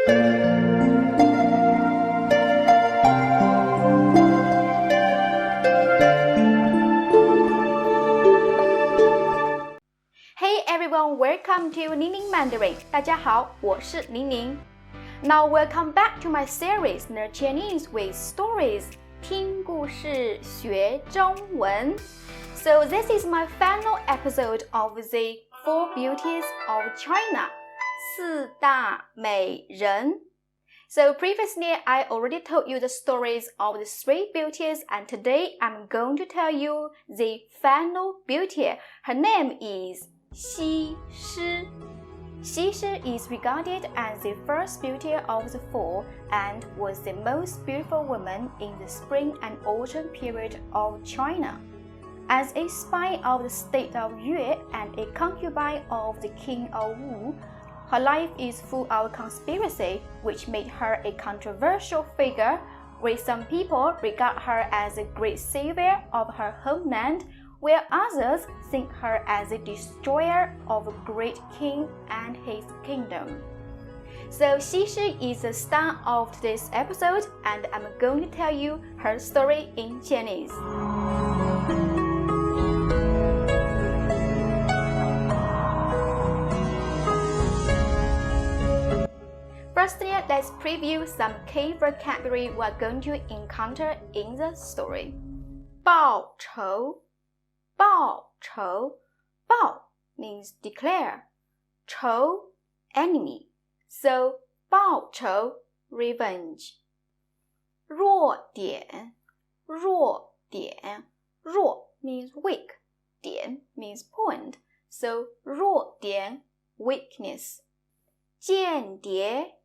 Hey everyone, welcome to Ningning Mandarin. 大家好，我是宁宁。Now welcome back to my series, Learn Chinese with Stories. 听故事学中文。So this is my final episode of the Four Beauties of China. 四大美人。So previously, I already told you the stories of the three beauties, and today I'm going to tell you the final beauty. Her name is 西施。西施 is regarded as the first beauty of the four and was the most beautiful woman in the spring and autumn period of China. As a spy of the state of Yue and a concubine of the king of Wu, her life is full of conspiracy, which made her a controversial figure, where some people regard her as a great savior of her homeland, while others think her as a destroyer of a great king and his kingdom. So Xi Shi is the star of today's episode, and I'm going to tell you her story in Chinese. Firstly, let's preview some key vocabulary we're going to encounter in the story. 报仇报仇报 means declare. 仇 enemy. So 报仇 revenge. 弱点弱点弱 means weak. 点 means point. So 弱点 weakness. 间谍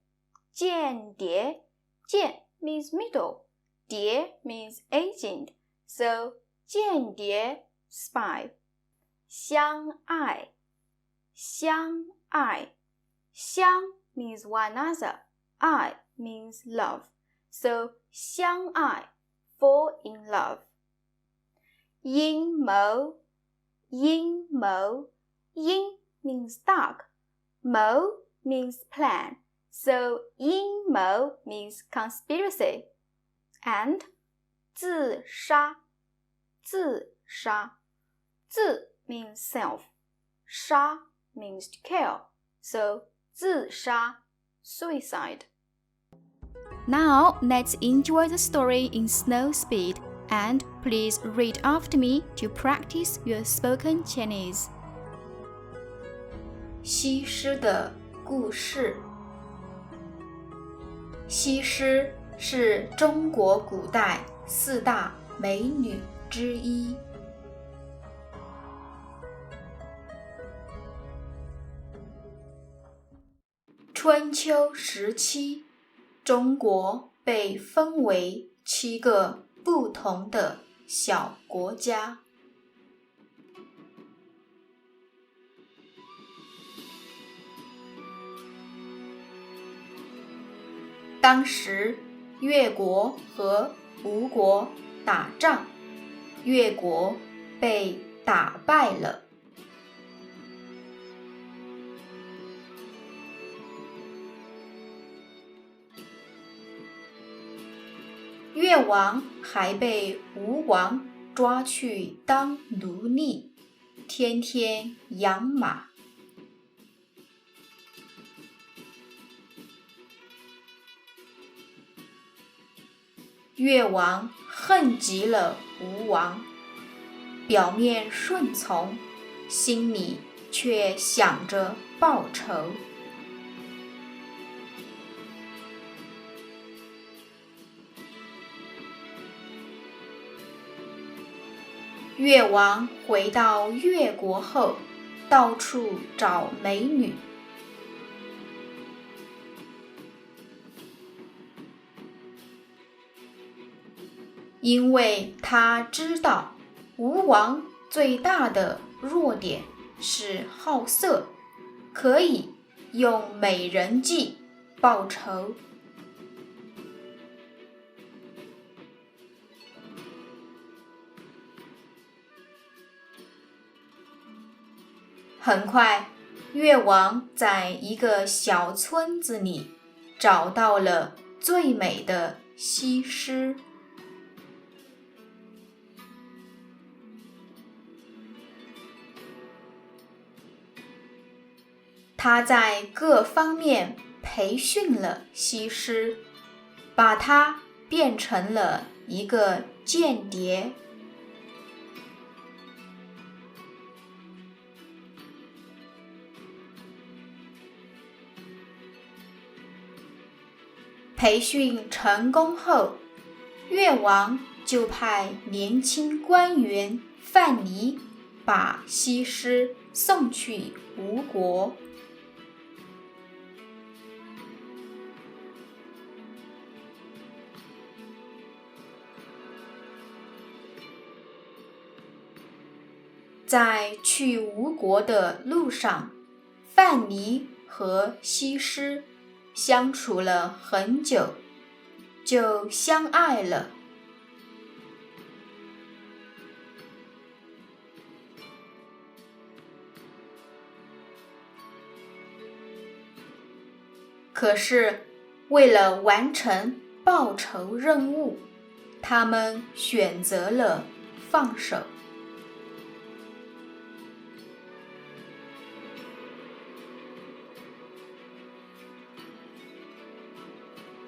间谍间 means middle. 谍 means agent. So 间谍spy. 相爱相爱相 means one another. 爱 means love. So 相爱 fall in love. 阴谋阴谋阴 means dark. 谋 means plan. So 阴谋 means conspiracy. And 自杀自杀自 means self. 杀 means to kill. So 自杀 suicide. Now let's enjoy the story in slow speed, and please read after me to practice your spoken Chinese. 西施的故事。西施是中国古代四大美女之一。春秋时期，中国被分为7个不同的小国家。当时，越国和吴国打仗，越国被打败了。越王还被吴王抓去当奴隶，天天养马。越王恨极了吴王，表面顺从，心里却想着报仇。越王回到越国后，到处找美女。因为他知道吴王最大的弱点是好色，可以用美人计报仇。很快，越王在一个小村子里找到了最美的西施。他在各方面培训了西施，把她变成了一个间谍。培训成功后，越王就派年轻官员范蠡把西施送去吴国。在去吴国的路上，范蠡和西施相处了很久，就相爱了。可是，为了完成报仇任务，他们选择了放手。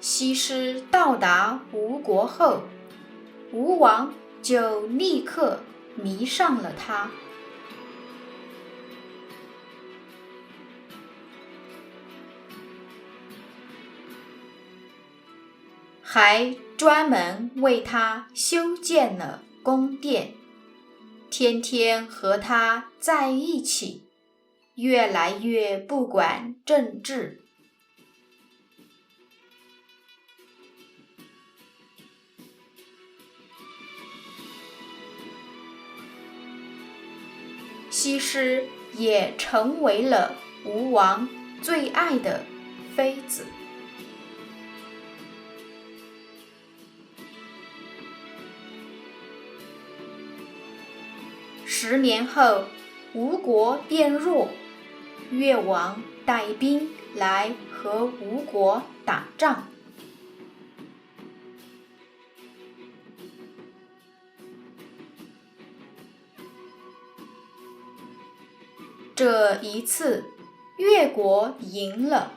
西施到达吴国后，吴王就立刻迷上了她，还专门为她修建了宫殿，天天和她在一起，越来越不管政治。西施也成为了吴王最爱的妃子。10年后，吴国变弱，越王带兵来和吴国打仗。这一次，越国赢了，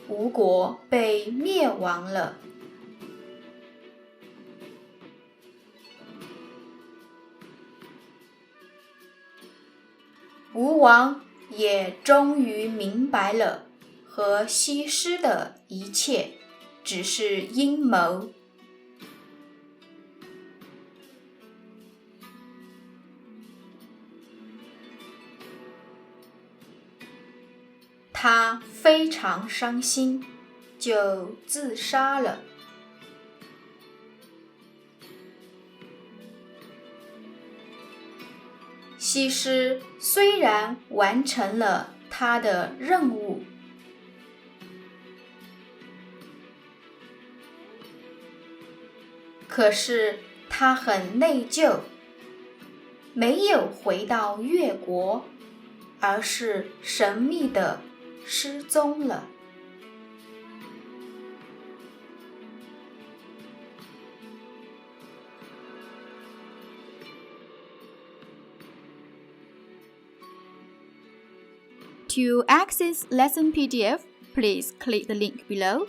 吴国被灭亡了。吴王也终于明白了，和西施的一切只是阴谋。他非常伤心，就自杀了。西施虽然完成了他的任务，可是他很内疚，没有回到越国，而是神秘地失踪了。To access lesson PDF, please click the link below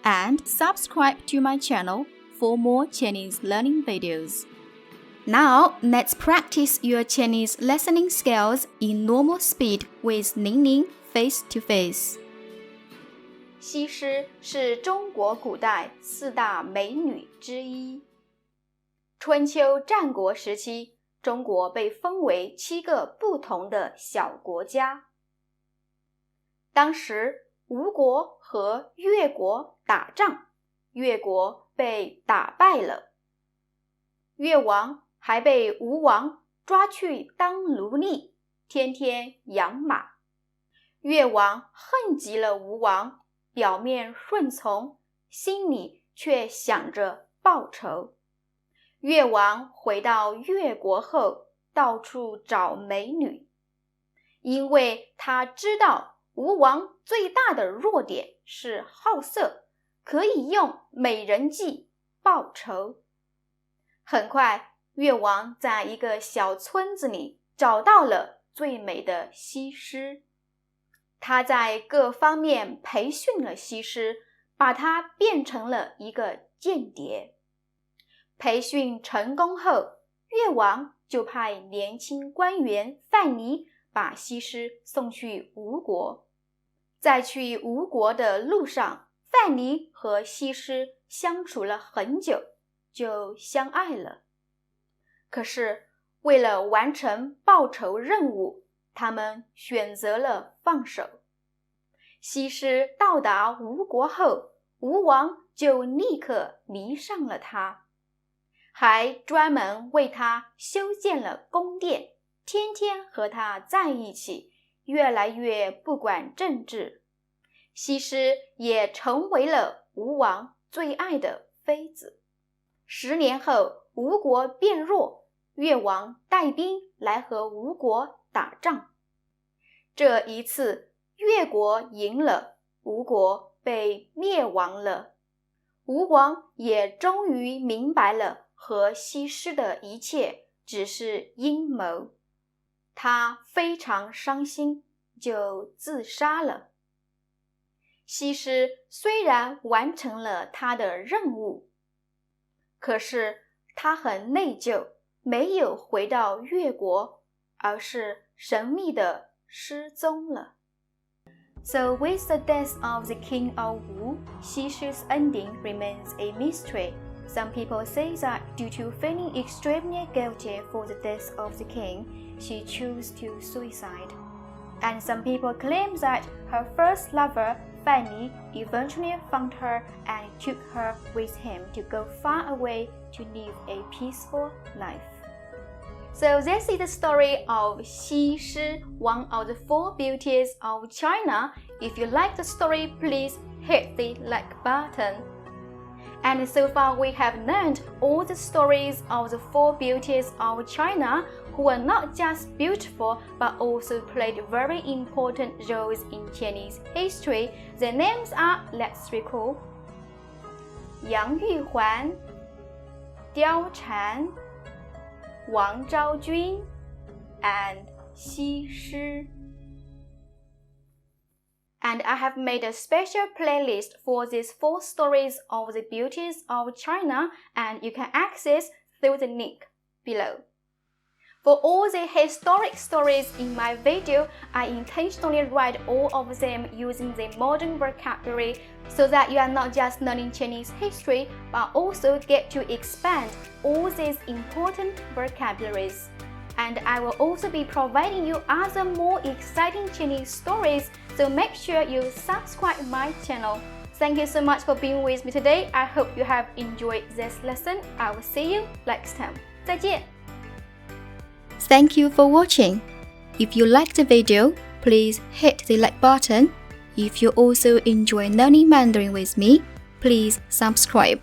and subscribe to my channel for more Chinese learning videos. Now, let's practice your Chinese listening skills in normal speed with Ningning face to face. 西施是中国古代4大美女之一。春秋战国时期，中国被分为7个不同的小国家。当时，吴国和越国打仗，越国被打败了。越王还被吴王抓去当奴隶，天天养马。越王恨极了吴王，表面顺从，心里却想着报仇。越王回到越国后，到处找美女，因为他知道吴王最大的弱点是好色，可以用美人计报仇。很快，越王在一个小村子里找到了最美的西施。他在各方面培训了西施，把她变成了一个间谍。培训成功后，越王就派年轻官员范蠡把西施送去吴国。在去吴国的路上，范蠡和西施相处了很久，就相爱了。可是，为了完成报仇任务，他们选择了放手。西施到达吴国后，吴王就立刻迷上了她，还专门为她修建了宫殿，天天和她在一起，越来越不管政治。西施也成为了吴王最爱的妃子。10年后，吴国变弱，越王带兵来和吴国打仗。这一次，越国赢了，吴国被灭亡了。吴王也终于明白了和西施的一切只是阴谋，他非常伤心，就自杀了。西施虽然完成了她的任务，可是她很内疚，没有回到越国，而是神秘地失踪了。So with the death of the king of Wu, Xishi's ending remains a mystery. Some people say that due to feeling extremely guilty for the death of the king, she chose to suicide. And some people claim that her first lover, Fan Yi, eventually found her and took her with him to go far away to live a peaceful life. So this is the story of Xi Shi, one of the 4 beauties of China. If you like the story, please hit the like button. And so far we have learned all the stories of the 4 beauties of China who are not just beautiful but also played very important roles in Chinese history. Their names are, let's recall, Yang Yuhuan, Diao Chan, Wang Zhaojun, and Xi Shi. And I have made a special playlist for these 4 stories of the beauties of China, and you can access through the link below. For all the historic stories in my video, I intentionally write all of them using the modern vocabulary so that you are not just learning Chinese history, but also get to expand all these important vocabularies. And I will also be providing you other more exciting Chinese stories, so make sure you subscribe my channel. Thank you so much for being with me today. I hope you have enjoyed this lesson. I will see you next time. 再见. Thank you for watching. If you liked the video, please hit the like button. If you also enjoy learning Mandarin with me, please subscribe.